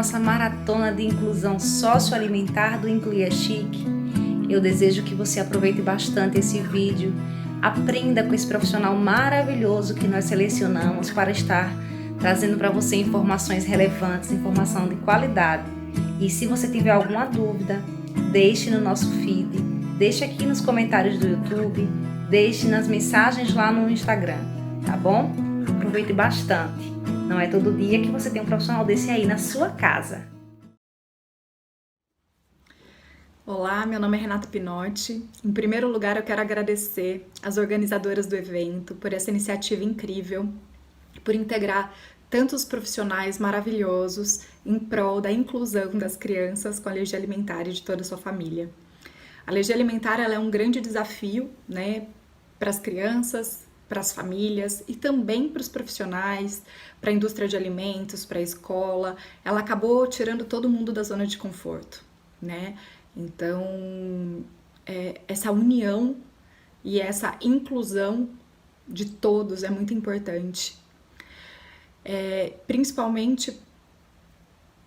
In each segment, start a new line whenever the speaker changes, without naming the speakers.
nossa maratona de inclusão socioalimentar do Incluir Chique. Eu desejo que você aproveite bastante esse vídeo, aprenda com esse profissional maravilhoso que nós selecionamos para estar trazendo para você informações relevantes, informação de qualidade. E se você tiver alguma dúvida, deixe no nosso feed, deixe aqui nos comentários do YouTube, deixe nas mensagens lá no Instagram, tá bom? Aproveite bastante. Não é todo dia que você tem um profissional desse aí na sua casa.
Olá, meu nome é Renata Pinotti. Em primeiro lugar, eu quero agradecer às organizadoras do evento por essa iniciativa incrível, por integrar tantos profissionais maravilhosos em prol da inclusão das crianças com alergia alimentar e de toda a sua família. A alergia alimentar ela é um grande desafio, né, para as crianças, para as famílias e também para os profissionais, para a indústria de alimentos, para a escola. Ela acabou tirando todo mundo da zona de conforto, né? Então, essa união e essa inclusão de todos é muito importante, principalmente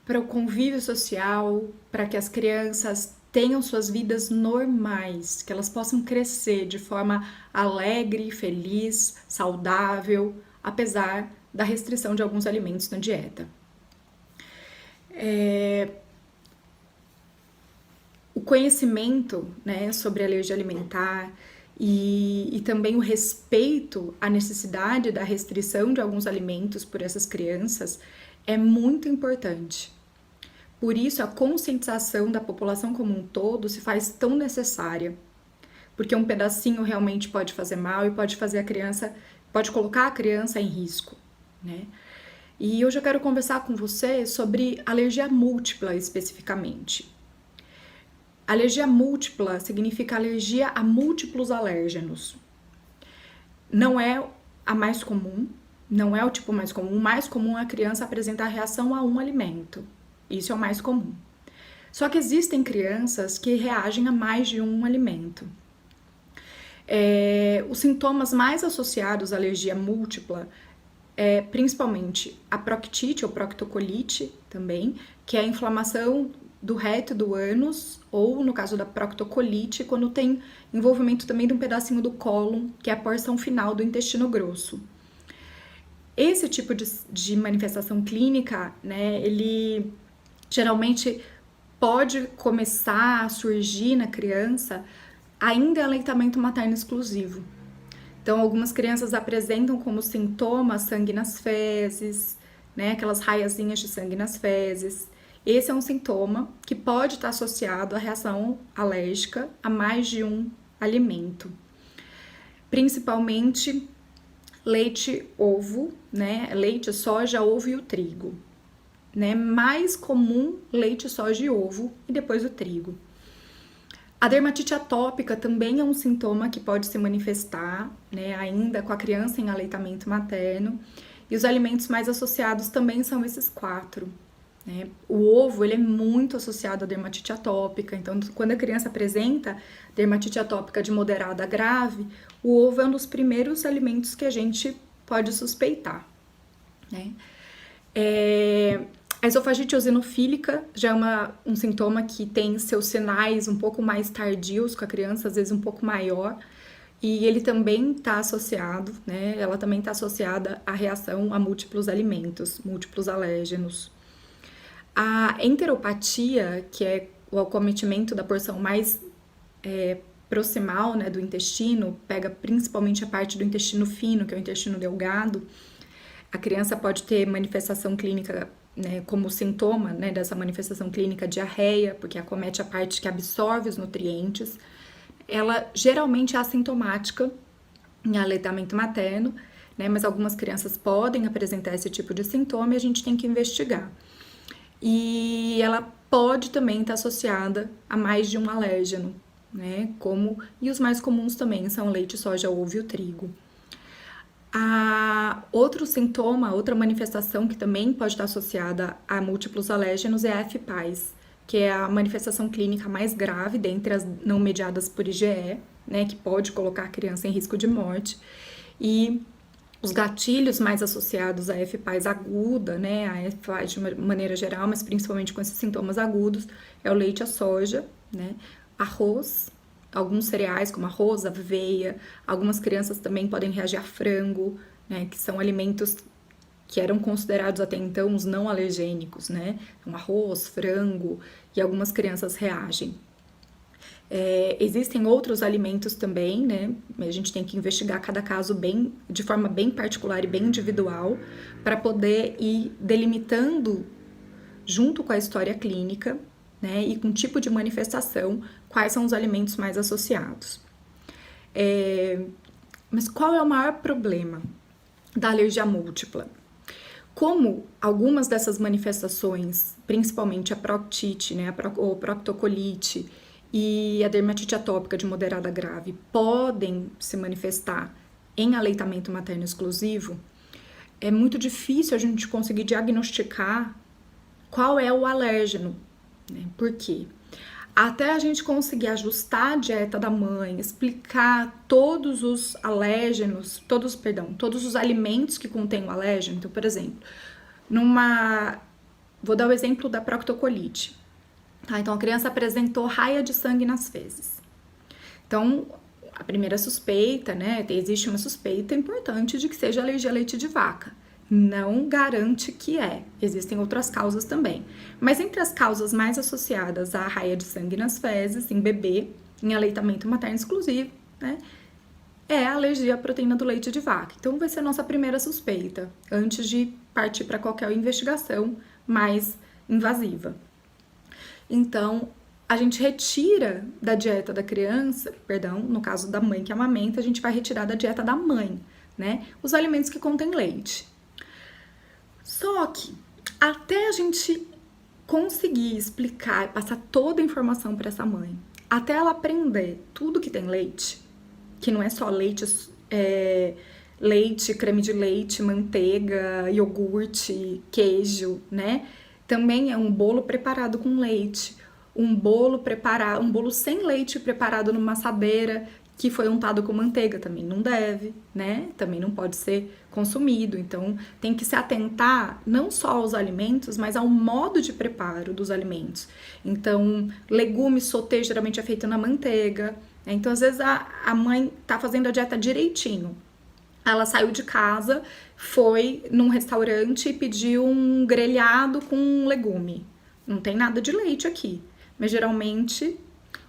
para o convívio social, para que as crianças tenham suas vidas normais, que elas possam crescer de forma alegre, feliz, saudável, apesar da restrição de alguns alimentos na dieta. O conhecimento, né, sobre alergia alimentar e também o respeito à necessidade da restrição de alguns alimentos por essas crianças é muito importante. Por isso, a conscientização da população como um todo se faz tão necessária, porque um pedacinho realmente pode fazer mal e pode colocar a criança em risco, né? E hoje eu quero conversar com você sobre alergia múltipla especificamente. Alergia múltipla significa alergia a múltiplos alérgenos. Não é a mais comum, não é o tipo mais comum. O mais comum é a criança apresentar reação a um alimento. Isso é o mais comum. Só que existem crianças que reagem a mais de um alimento. Os sintomas mais associados à alergia múltipla é principalmente a proctite ou proctocolite também, que é a inflamação do reto do ânus, ou no caso da proctocolite, quando tem envolvimento também de um pedacinho do cólon, que é a porção final do intestino grosso. Esse tipo de manifestação clínica, né, ele geralmente pode começar a surgir na criança ainda em aleitamento materno exclusivo. Então, algumas crianças apresentam como sintoma sangue nas fezes, né, aquelas raiazinhas de sangue nas fezes. Esse é um sintoma que pode estar associado à reação alérgica a mais de um alimento. Principalmente leite, ovo, né, leite, soja, ovo e o trigo. Né, mais comum leite, soja e ovo e depois o trigo. A dermatite atópica também é um sintoma que pode se manifestar, né, ainda com a criança em aleitamento materno, e os alimentos mais associados também são esses 4. Né? O ovo ele é muito associado à dermatite atópica, então quando a criança apresenta dermatite atópica de moderada a grave, o ovo é um dos primeiros alimentos que a gente pode suspeitar. Né? A esofagite eosinofílica já é um sintoma que tem seus sinais um pouco mais tardios com a criança, às vezes um pouco maior, e ele também está associado, né? Ela também está associada à reação a múltiplos alimentos, múltiplos alérgenos. A enteropatia, que é o acometimento da porção mais proximal, né, do intestino, pega principalmente a parte do intestino fino, que é o intestino delgado. A criança pode ter manifestação clínica, né, como sintoma, né, dessa manifestação clínica, diarreia, porque acomete a parte que absorve os nutrientes. Ela geralmente é assintomática em aleitamento materno, né, mas algumas crianças podem apresentar esse tipo de sintoma e a gente tem que investigar. E ela pode também estar associada a mais de um alérgeno, né, e os mais comuns também são leite, soja, ovo e o trigo. Outro sintoma, outra manifestação que também pode estar associada a múltiplos alérgenos é a FPAS, que é a manifestação clínica mais grave dentre as não mediadas por IgE, né, que pode colocar a criança em risco de morte. E Os gatilhos mais associados à FPAS aguda, né, a FPAS de uma maneira geral, mas principalmente com esses sintomas agudos, é o leite, a soja, né, arroz, alguns cereais como arroz, aveia, algumas crianças também podem reagir a frango, né, que são alimentos que eram considerados até então os não alergênicos, né, então arroz, frango, e algumas crianças reagem. Existem outros alimentos também, né? A gente tem que investigar cada caso de forma bem particular e bem individual para poder ir delimitando, junto com a história clínica, né? E com o tipo de manifestação, quais são os alimentos mais associados. Mas qual é o maior problema da alergia múltipla? Como algumas dessas manifestações, principalmente a proctite, né? Ou proctocolite, e a dermatite atópica de moderada grave podem se manifestar em aleitamento materno exclusivo, é muito difícil a gente conseguir diagnosticar qual é o alérgeno, né? Por quê? Até a gente conseguir ajustar a dieta da mãe, explicar todos os alérgenos, todos os alimentos que contêm o alérgeno. Então, por exemplo, vou dar o exemplo da proctocolite. Tá, então a criança apresentou raia de sangue nas fezes. Então, a primeira suspeita, né? Existe uma suspeita importante de que seja alergia a leite de vaca. Não garante que é. Existem outras causas também. Mas entre as causas mais associadas à raia de sangue nas fezes, em bebê, em aleitamento materno exclusivo, né? É a alergia à proteína do leite de vaca. Então, vai ser a nossa primeira suspeita, antes de partir para qualquer investigação mais invasiva. Então, a gente retira da dieta da criança, no caso da mãe que amamenta, a gente vai retirar da dieta da mãe, né, os alimentos que contêm leite. Só que, até a gente conseguir explicar e passar toda a informação para essa mãe, até ela aprender tudo que tem leite, que não é só leite, leite, creme de leite, manteiga, iogurte, queijo, né? Também é um bolo preparado com leite, um bolo sem leite preparado numa assadeira que foi untado com manteiga, também não deve, né? Também não pode ser consumido. Então, tem que se atentar não só aos alimentos, mas ao modo de preparo dos alimentos. Então, legumes sauté geralmente é feito na manteiga, né? Então, às vezes a mãe tá fazendo a dieta direitinho. Ela saiu de casa, foi num restaurante e pediu um grelhado com legume. Não tem nada de leite aqui, mas geralmente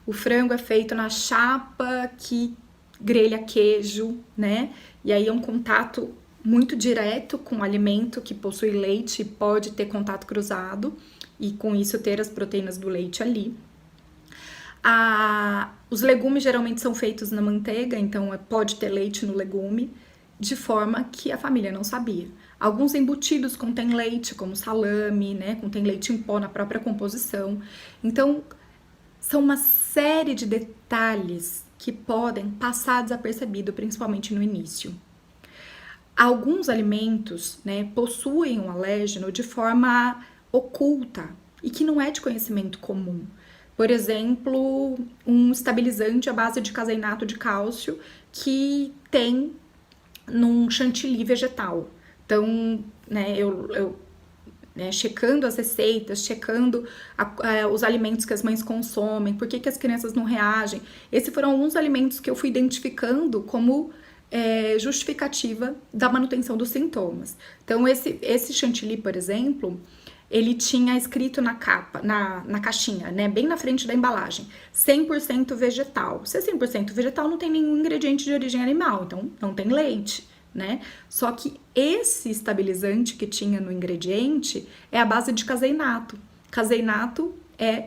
o frango é feito na chapa que grelha queijo, né? E aí é um contato muito direto com o alimento que possui leite e pode ter contato cruzado e com isso ter as proteínas do leite ali. Os legumes geralmente são feitos na manteiga, então pode ter leite no legume, de forma que a família não sabia. Alguns embutidos contêm leite, como salame, né? Contém leite em pó na própria composição. Então, são uma série de detalhes que podem passar desapercebido, principalmente no início. Alguns alimentos, né, possuem um alérgeno de forma oculta e que não é de conhecimento comum. Por exemplo, um estabilizante à base de caseinato de cálcio que tem num chantilly vegetal. Então, né, checando as receitas, checando os alimentos que as mães consomem, por que as crianças não reagem. Esses foram alguns alimentos que eu fui identificando como justificativa da manutenção dos sintomas. Então, esse chantilly, por exemplo, ele tinha escrito na capa, na caixinha, né, bem na frente da embalagem, 100% vegetal. Se é 100% vegetal, não tem nenhum ingrediente de origem animal, então não tem leite, né? Só que esse estabilizante que tinha no ingrediente é a base de caseinato. Caseinato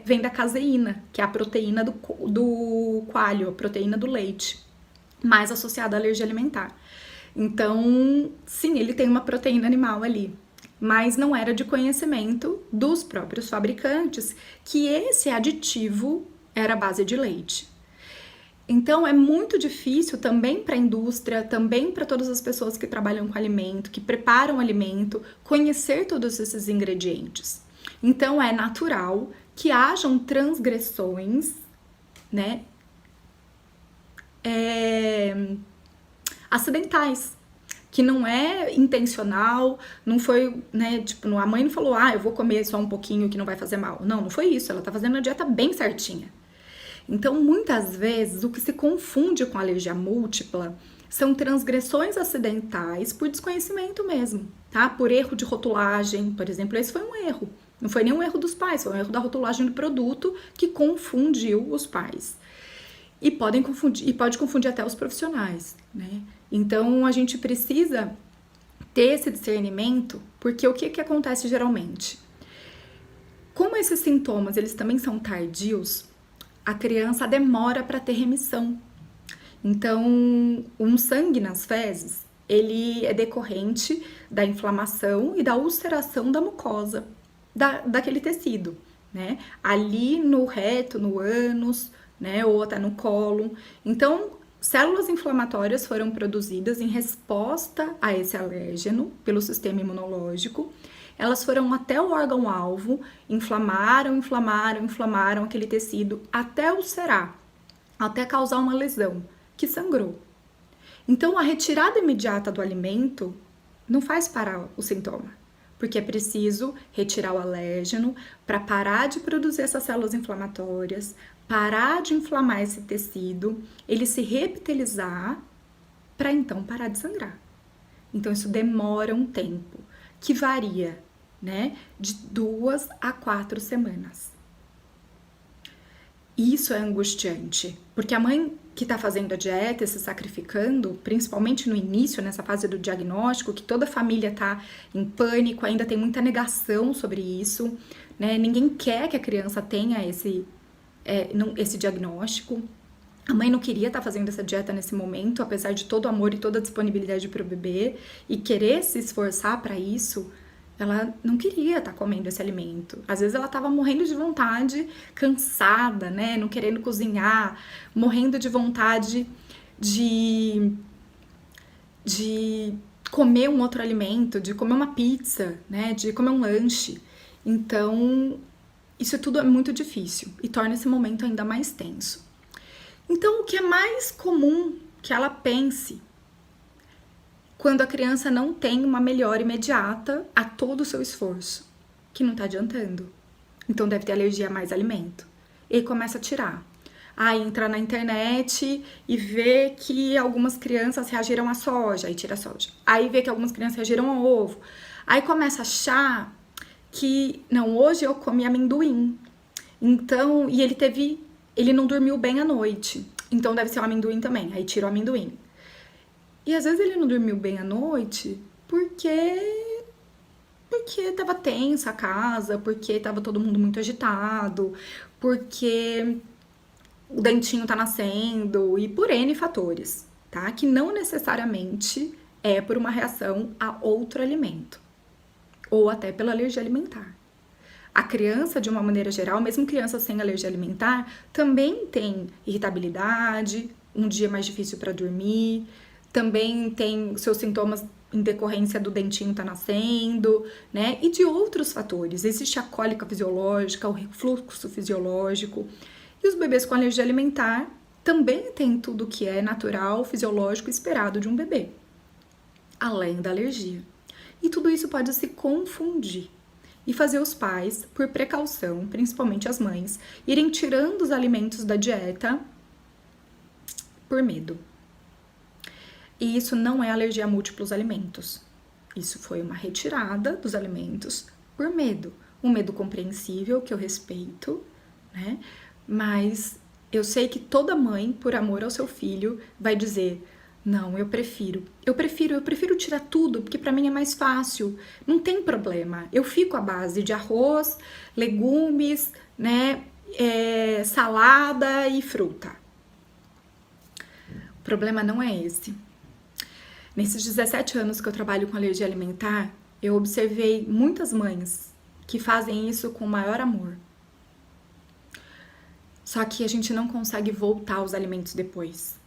vem da caseína, que é a proteína do coalho, a proteína do leite, mais associada à alergia alimentar. Então, sim, ele tem uma proteína animal ali, mas não era de conhecimento dos próprios fabricantes que esse aditivo era a base de leite. Então, é muito difícil também para a indústria, também para todas as pessoas que trabalham com alimento, que preparam alimento, conhecer todos esses ingredientes. Então, é natural que hajam transgressões, né, acidentais, que não é intencional, não foi, né, tipo, a mãe não falou, eu vou comer só um pouquinho que não vai fazer mal. Não, não foi isso, ela tá fazendo a dieta bem certinha. Então, muitas vezes, o que se confunde com alergia múltipla são transgressões acidentais por desconhecimento mesmo, tá? Por erro de rotulagem, por exemplo, esse foi um erro. Não foi nenhum erro dos pais, foi um erro da rotulagem do produto que confundiu os pais. E pode confundir até os profissionais, né? Então, a gente precisa ter esse discernimento, porque o que acontece geralmente? Como esses sintomas, eles também são tardios, a criança demora para ter remissão. Então, um sangue nas fezes, ele é decorrente da inflamação e da ulceração da mucosa daquele tecido, né? Ali no reto, no ânus, né? Ou até no colo. Então, células inflamatórias foram produzidas em resposta a esse alérgeno pelo sistema imunológico. Elas foram até o órgão-alvo, inflamaram aquele tecido até ulcerar, até causar uma lesão, que sangrou. Então, a retirada imediata do alimento não faz parar o sintoma, porque é preciso retirar o alérgeno para parar de produzir essas células inflamatórias, parar de inflamar esse tecido, ele se reepitelizar para então parar de sangrar. Então, isso demora um tempo, que varia, né, de 2 a 4 semanas. Isso é angustiante, porque a mãe que está fazendo a dieta, se sacrificando, principalmente no início, nessa fase do diagnóstico, que toda a família está em pânico, ainda tem muita negação sobre isso, né? Ninguém quer que a criança tenha esse diagnóstico. A mãe não queria estar fazendo essa dieta nesse momento, apesar de todo o amor e toda a disponibilidade para o bebê, e querer se esforçar para isso. Ela não queria estar comendo esse alimento. Às vezes ela estava morrendo de vontade, cansada, né? Não querendo cozinhar, morrendo de vontade de comer um outro alimento, de comer uma pizza, né? De comer um lanche. Então, isso tudo é muito difícil e torna esse momento ainda mais tenso. Então, o que é mais comum que ela pense quando a criança não tem uma melhora imediata a todo o seu esforço, que não tá adiantando. Então deve ter alergia a mais alimento. E começa a tirar. Aí entra na internet e vê que algumas crianças reagiram à soja, aí tira a soja. Aí vê que algumas crianças reagiram ao ovo. Aí começa a achar que, não, hoje eu comi amendoim. Então, e ele não dormiu bem à noite. Então deve ser o amendoim também. Aí tira o amendoim. E às vezes ele não dormiu bem à noite porque tava tensa a casa, porque tava todo mundo muito agitado, porque o dentinho tá nascendo e por N fatores, tá? Que não necessariamente é por uma reação a outro alimento ou até pela alergia alimentar. A criança, de uma maneira geral, mesmo criança sem alergia alimentar, também tem irritabilidade, um dia mais difícil para dormir, também tem seus sintomas em decorrência do dentinho tá nascendo, né? E de outros fatores. Existe a cólica fisiológica, o refluxo fisiológico. E os bebês com alergia alimentar também têm tudo que é natural, fisiológico, esperado de um bebê, além da alergia. E tudo isso pode se confundir e fazer os pais, por precaução, principalmente as mães, irem tirando os alimentos da dieta por medo. E isso não é alergia a múltiplos alimentos. Isso foi uma retirada dos alimentos por medo. Um medo compreensível, que eu respeito, né? Mas eu sei que toda mãe, por amor ao seu filho, vai dizer: não, eu prefiro tirar tudo, porque pra mim é mais fácil. Não tem problema. Eu fico à base de arroz, legumes, né? Salada e fruta. O problema não é esse. Nesses 17 anos que eu trabalho com alergia alimentar, eu observei muitas mães que fazem isso com o maior amor. Só que a gente não consegue voltar aos alimentos depois.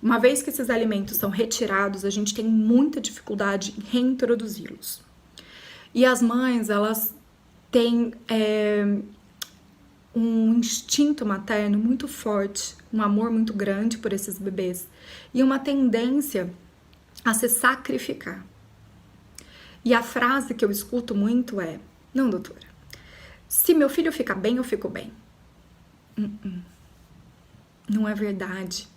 Uma vez que esses alimentos são retirados, a gente tem muita dificuldade em reintroduzi-los. E as mães, elas têm um instinto materno muito forte, um amor muito grande por esses bebês e uma tendência a se sacrificar. E a frase que eu escuto muito é: não, doutora, se meu filho fica bem, eu fico bem. Não é verdade.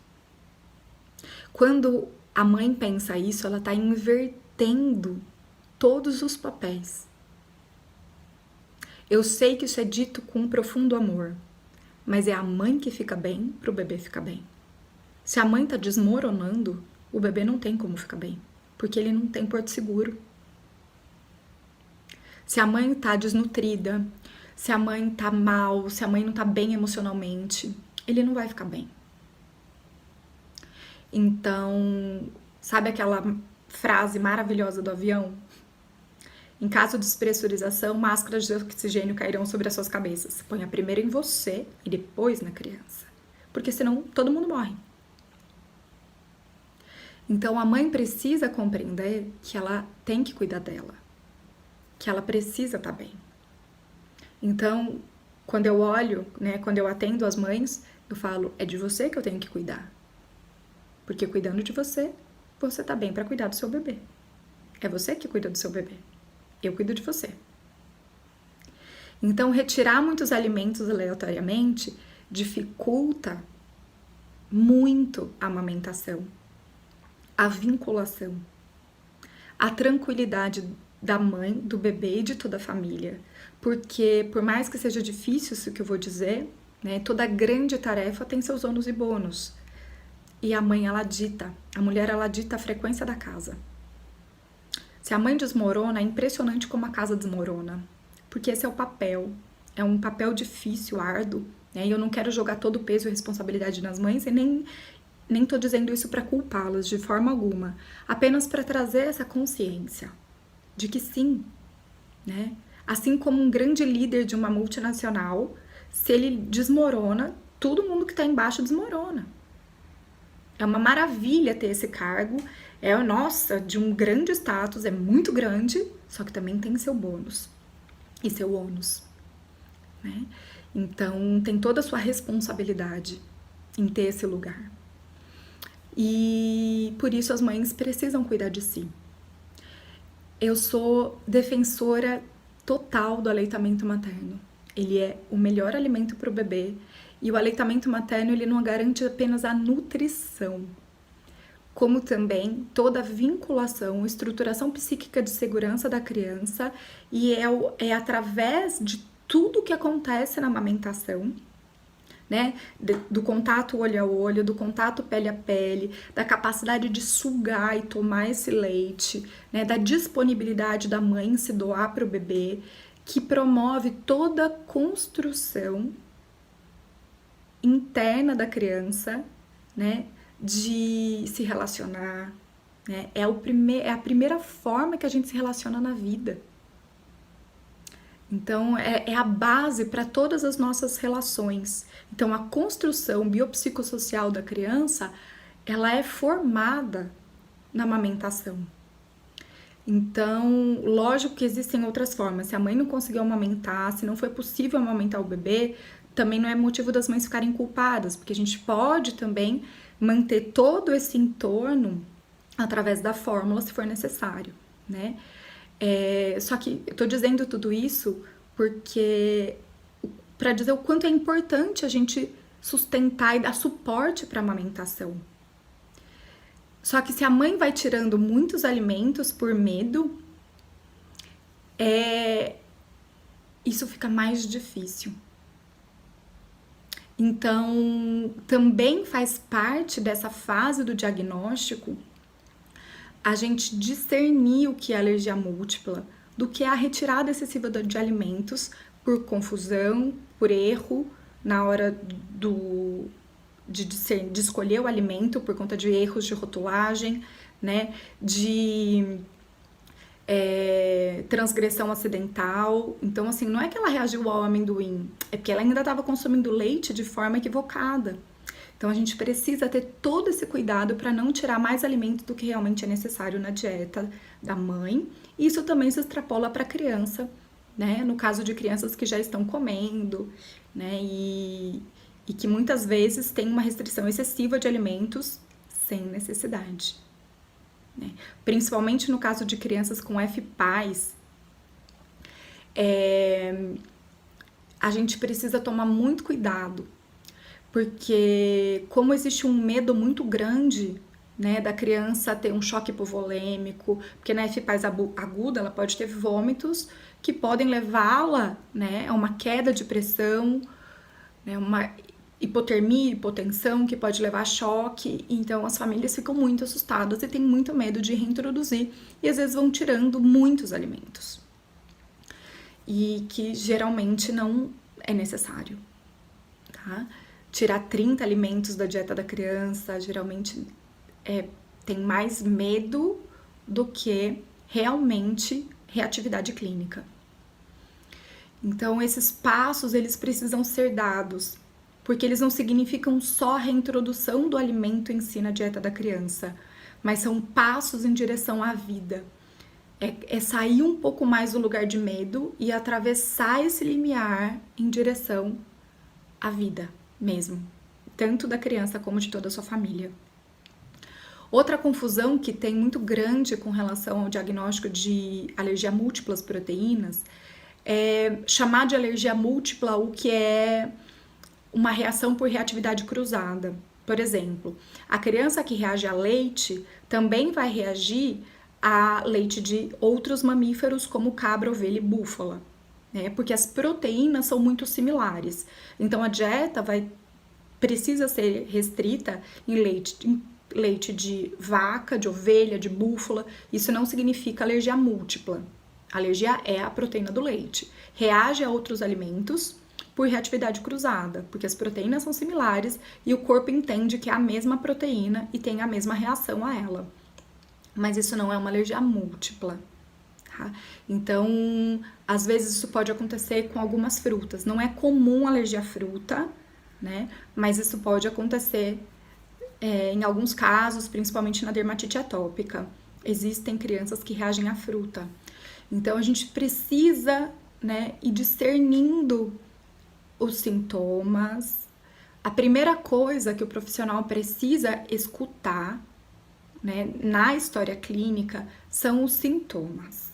Quando a mãe pensa isso, ela está invertendo todos os papéis. Eu sei que isso é dito com um profundo amor, mas é a mãe que fica bem para o bebê ficar bem. Se a mãe está desmoronando, o bebê não tem como ficar bem, porque ele não tem porto seguro. Se a mãe está desnutrida, se a mãe está mal, se a mãe não está bem emocionalmente, ele não vai ficar bem. Então, sabe aquela frase maravilhosa do avião? Em caso de despressurização, máscaras de oxigênio cairão sobre as suas cabeças. Ponha primeiro em você e depois na criança, porque senão todo mundo morre. Então a mãe precisa compreender que ela tem que cuidar dela, que ela precisa estar bem. Então, quando eu olho, quando eu atendo as mães, eu falo, é de você que eu tenho que cuidar. Porque cuidando de você, você tá bem para cuidar do seu bebê. É você que cuida do seu bebê. Eu cuido de você. Então, retirar muitos alimentos aleatoriamente dificulta muito a amamentação, a vinculação, a tranquilidade da mãe, do bebê e de toda a família. Porque, por mais que seja difícil isso que eu vou dizer, toda grande tarefa tem seus ônus e bônus. E a mãe, ela dita, a mulher, ela dita a frequência da casa. Se a mãe desmorona, é impressionante como a casa desmorona. Porque esse é o papel. É um papel difícil, árduo. E eu não quero jogar todo o peso e responsabilidade nas mães e nem tô dizendo isso para culpá-las de forma alguma. Apenas para trazer essa consciência de que sim, Assim como um grande líder de uma multinacional, se ele desmorona, todo mundo que está embaixo desmorona. É uma maravilha ter esse cargo, de um grande status, é muito grande, só que também tem seu bônus e seu ônus, Então, tem toda a sua responsabilidade em ter esse lugar. E por isso as mães precisam cuidar de si. Eu sou defensora total do aleitamento materno. Ele é o melhor alimento para o bebê. E o aleitamento materno, ele não garante apenas a nutrição, como também toda a vinculação, estruturação psíquica de segurança da criança, e é através de tudo que acontece na amamentação, do contato olho a olho, do contato pele a pele, da capacidade de sugar e tomar esse leite, da disponibilidade da mãe se doar para o bebê, que promove toda a construção interna da criança, de se relacionar, é a primeira forma que a gente se relaciona na vida. Então, é a base para todas as nossas relações. Então, a construção biopsicossocial da criança, ela é formada na amamentação. Então, lógico que existem outras formas. Se a mãe não conseguiu amamentar, se não foi possível amamentar o bebê, também não é motivo das mães ficarem culpadas, porque a gente pode também manter todo esse entorno através da fórmula, se for necessário, Só que eu tô dizendo tudo isso porque para dizer o quanto é importante a gente sustentar e dar suporte para a amamentação. Só que se a mãe vai tirando muitos alimentos por medo, isso fica mais difícil. Então, também faz parte dessa fase do diagnóstico a gente discernir o que é alergia múltipla, do que é a retirada excessiva de alimentos por confusão, por erro, na hora de escolher o alimento por conta de erros de rotulagem, de transgressão acidental. Então, assim, não é que ela reagiu ao amendoim, é porque ela ainda estava consumindo leite de forma equivocada. Então, a gente precisa ter todo esse cuidado para não tirar mais alimento do que realmente é necessário na dieta da mãe. Isso também se extrapola para a criança, no caso de crianças que já estão comendo, e que muitas vezes tem uma restrição excessiva de alimentos sem necessidade. né? Principalmente no caso de crianças com FPAS, a gente precisa tomar muito cuidado, porque como existe um medo muito grande, né, da criança ter um choque hipovolêmico, porque na FPAS aguda ela pode ter vômitos que podem levá-la, né, a uma queda de pressão, né, uma hipotermia, hipotensão que pode levar a choque. Então as famílias ficam muito assustadas e têm muito medo de reintroduzir e às vezes vão tirando muitos alimentos. E que geralmente não é necessário, tá? Tirar 30 alimentos da dieta da criança geralmente tem mais medo do que realmente reatividade clínica. Então esses passos eles precisam ser dados, porque eles não significam só a reintrodução do alimento em si na dieta da criança, mas são passos em direção à vida. É sair um pouco mais do lugar de medo e atravessar esse limiar em direção à vida mesmo, tanto da criança como de toda a sua família. Outra confusão que tem muito grande com relação ao diagnóstico de alergia a múltiplas proteínas é chamar de alergia múltipla o que é uma reação por reatividade cruzada. Por exemplo, a criança que reage a leite também vai reagir a leite de outros mamíferos como cabra, ovelha e búfala, né? Porque as proteínas são muito similares. Então a dieta precisa ser restrita em leite de vaca, de ovelha, de búfala. Isso não significa alergia múltipla. Alergia é a proteína do leite. Reage a outros alimentos por reatividade cruzada, porque as proteínas são similares e o corpo entende que é a mesma proteína e tem a mesma reação a ela. Mas isso não é uma alergia múltipla, tá? Então, às vezes isso pode acontecer com algumas frutas. Não é comum alergia à fruta, né? Mas isso pode acontecer em alguns casos, principalmente na dermatite atópica. Existem crianças que reagem à fruta. Então, a gente precisa, né, ir discernindo os sintomas. A primeira coisa que o profissional precisa escutar, né, na história clínica, são os sintomas.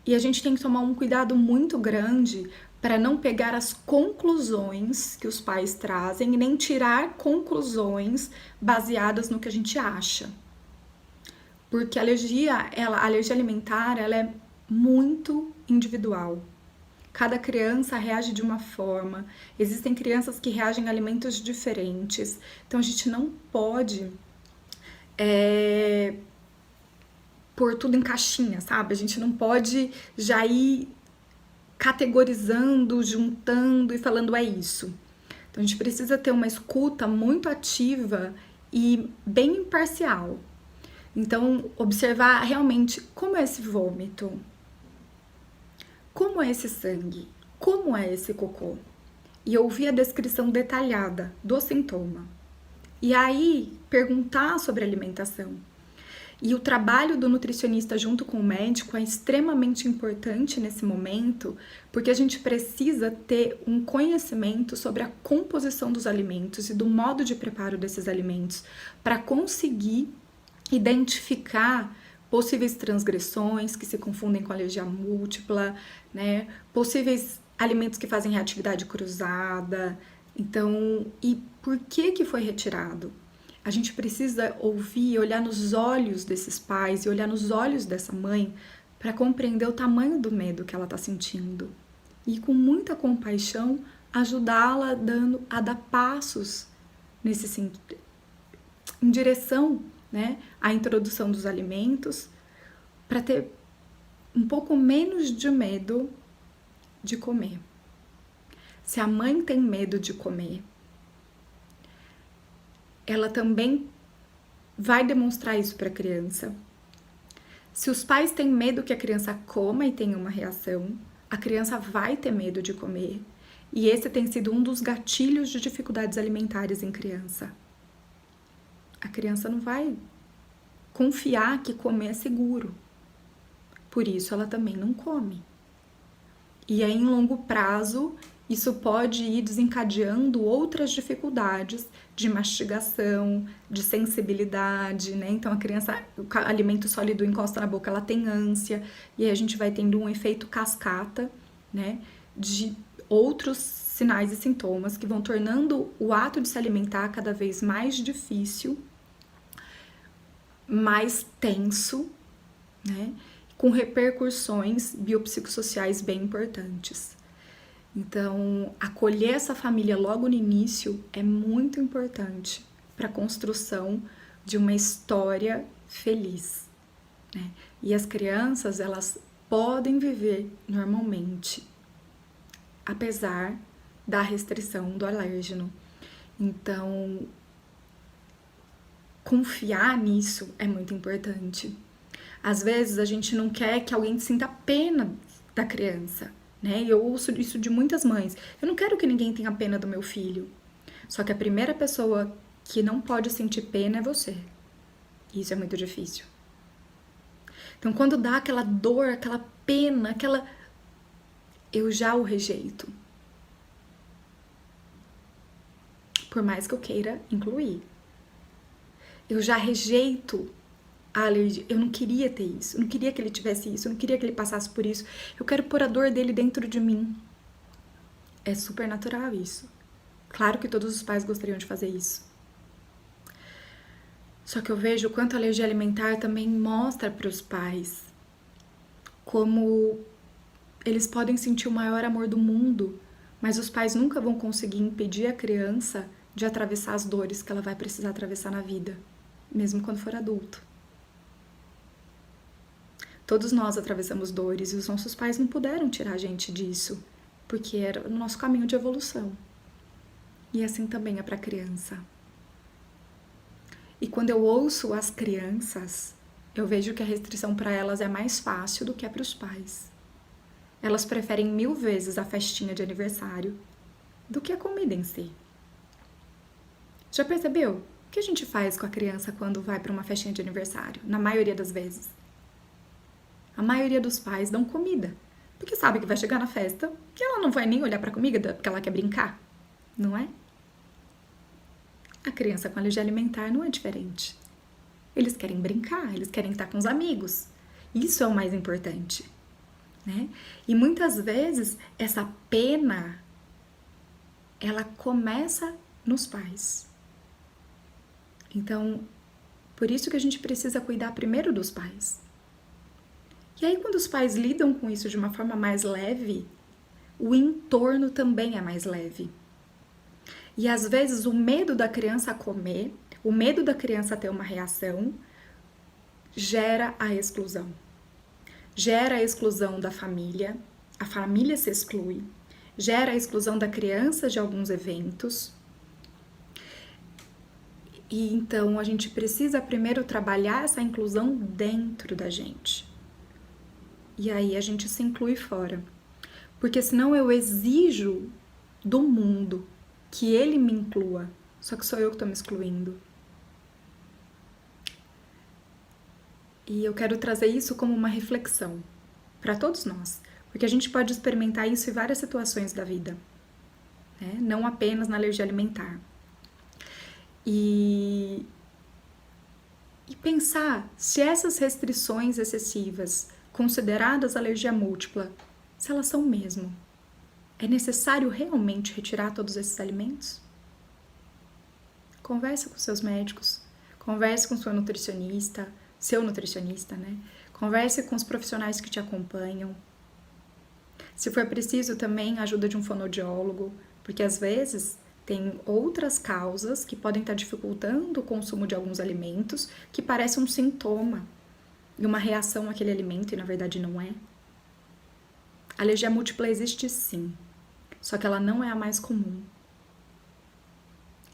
E a gente tem que tomar um cuidado muito grande para não pegar as conclusões que os pais trazem e nem tirar conclusões baseadas no que a gente acha. Porque a alergia alimentar, ela é muito individual. Cada criança reage de uma forma. Existem crianças que reagem a alimentos diferentes. Então a gente não pode pôr tudo em caixinha, sabe? A gente não pode já ir categorizando, juntando e falando é isso. Então a gente precisa ter uma escuta muito ativa e bem imparcial. Então observar realmente como é esse vômito, como é esse sangue, como é esse cocô. E ouvir a descrição detalhada do sintoma. E aí, perguntar sobre a alimentação. E o trabalho do nutricionista junto com o médico é extremamente importante nesse momento, porque a gente precisa ter um conhecimento sobre a composição dos alimentos e do modo de preparo desses alimentos, para conseguir identificar possíveis transgressões que se confundem com alergia múltipla, né? Possíveis alimentos que fazem reatividade cruzada. Então, e por que foi retirado? A gente precisa ouvir, olhar nos olhos desses pais e olhar nos olhos dessa mãe para compreender o tamanho do medo que ela está sentindo. E com muita compaixão, ajudá-la a dar passos em direção, né, à introdução dos alimentos, para ter um pouco menos de medo de comer. Se a mãe tem medo de comer, ela também vai demonstrar isso para a criança. Se os pais têm medo que a criança coma e tenha uma reação, a criança vai ter medo de comer. E esse tem sido um dos gatilhos de dificuldades alimentares em criança. A criança não vai confiar que comer é seguro. Por isso ela também não come. E aí, em longo prazo, isso pode ir desencadeando outras dificuldades de mastigação, de sensibilidade, né? Então a criança, o alimento sólido encosta na boca, ela tem ânsia, e aí a gente vai tendo um efeito cascata, né? De outros sinais e sintomas que vão tornando o ato de se alimentar cada vez mais difícil, mais tenso, né? Com repercussões biopsicossociais bem importantes. Então, acolher essa família logo no início é muito importante para a construção de uma história feliz, né? E as crianças, elas podem viver normalmente, apesar da restrição do alérgeno. Então, confiar nisso é muito importante. Às vezes, a gente não quer que alguém sinta pena da criança, né? Eu ouço isso de muitas mães. Eu não quero que ninguém tenha pena do meu filho. Só que a primeira pessoa que não pode sentir pena é você. E isso é muito difícil. Então, quando dá aquela dor, aquela pena, eu já o rejeito. Por mais que eu queira incluir. Eu já rejeito a alergia. Eu não queria ter isso. Eu não queria que ele tivesse isso. Eu não queria que ele passasse por isso. Eu quero pôr a dor dele dentro de mim. É super natural isso. Claro que todos os pais gostariam de fazer isso. Só que eu vejo o quanto a alergia alimentar também mostra para os pais como eles podem sentir o maior amor do mundo, mas os pais nunca vão conseguir impedir a criança de atravessar as dores que ela vai precisar atravessar na vida, mesmo quando for adulto. Todos nós atravessamos dores e os nossos pais não puderam tirar a gente disso, porque era o nosso caminho de evolução. E assim também é para a criança. E quando eu ouço as crianças, eu vejo que a restrição para elas é mais fácil do que é para os pais. Elas preferem 1000 vezes a festinha de aniversário do que a comida em si. Já percebeu? O que a gente faz com a criança quando vai para uma festinha de aniversário? Na maioria das vezes. A maioria dos pais dão comida, porque sabe que vai chegar na festa que ela não vai nem olhar para a comida porque ela quer brincar, não é? A criança com alergia alimentar não é diferente. Eles querem brincar, eles querem estar com os amigos. Isso é o mais importante, né? E muitas vezes essa pena, ela começa nos pais. Então, por isso que a gente precisa cuidar primeiro dos pais. E aí, quando os pais lidam com isso de uma forma mais leve, o entorno também é mais leve. E às vezes o medo da criança comer, o medo da criança ter uma reação, gera a exclusão. Gera a exclusão da família, a família se exclui, gera a exclusão da criança de alguns eventos. E então a gente precisa primeiro trabalhar essa inclusão dentro da gente. E aí a gente se inclui fora. Porque senão eu exijo do mundo que ele me inclua, só que sou eu que estou me excluindo. E eu quero trazer isso como uma reflexão para todos nós, porque a gente pode experimentar isso em várias situações da vida, né? Não apenas na alergia alimentar. E pensar se essas restrições excessivas, consideradas alergia múltipla, se elas são mesmo. É necessário realmente retirar todos esses alimentos? Converse com seus médicos, converse com sua nutricionista, seu nutricionista, né? Converse com os profissionais que te acompanham. Se for preciso, também a ajuda de um fonoaudiólogo, porque às vezes tem outras causas que podem estar dificultando o consumo de alguns alimentos que parecem um sintoma e uma reação àquele alimento e na verdade não é. A alergia múltipla existe sim, só que ela não é a mais comum.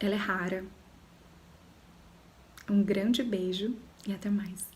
Ela é rara. Um grande beijo e até mais.